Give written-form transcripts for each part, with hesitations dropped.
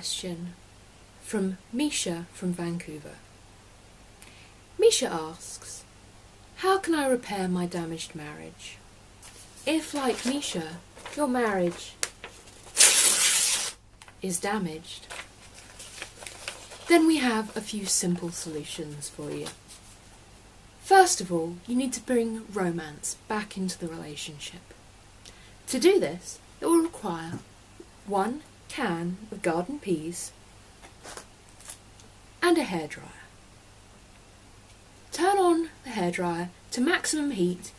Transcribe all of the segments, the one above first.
question from Misha from Vancouver. Misha asks, how can I repair my damaged marriage? If, like Misha, your marriage is damaged, then we have a few simple solutions for you. First of all, you need to bring romance back into the relationship. To do this, it will require 1 can of garden peas and a hairdryer. Turn on the hairdryer to maximum heat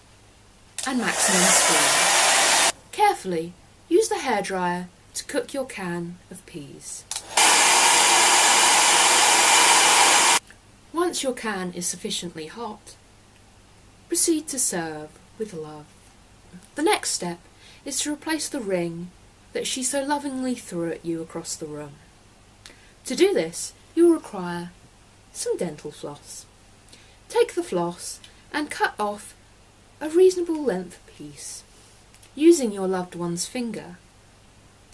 and maximum speed. Carefully use the hairdryer to cook your can of peas. Once your can is sufficiently hot, proceed to serve with love. The next step is to replace the ring that she so lovingly threw at you across the room. To do this, you will require some dental floss. Take the floss and cut off a reasonable length piece. Using your loved one's finger,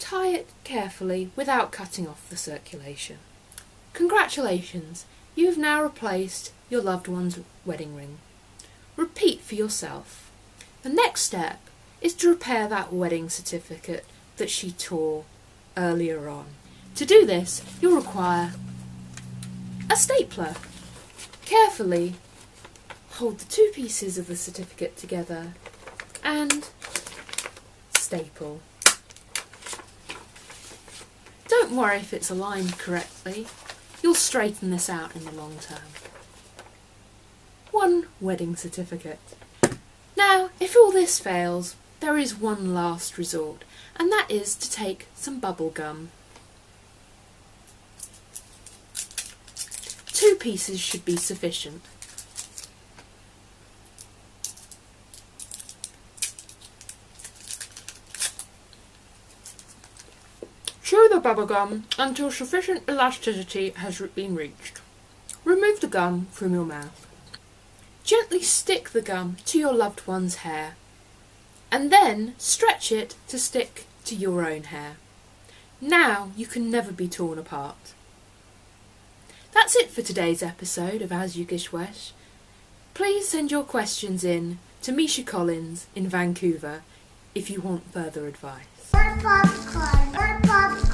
tie it carefully without cutting off the circulation. Congratulations, you have now replaced your loved one's wedding ring. Repeat for yourself. The next step is to repair that wedding certificate that she tore earlier on. To do this, you'll require a stapler. Carefully hold the 2 pieces of the certificate together and staple. Don't worry if it's aligned correctly. You'll straighten this out in the long term. 1 wedding certificate. Now, if all this fails, there is one last resort, and that is to take some bubble gum. 2 pieces should be sufficient. Chew the bubble gum until sufficient elasticity has been reached. Remove the gum from your mouth. Gently stick the gum to your loved one's hair, and then stretch it to stick to your own hair. Now you can never be torn apart. That's it for today's episode of AsYouGishwhes. Please send your questions in to Misha Collins in Vancouver if you want further advice. More popcorn, more popcorn.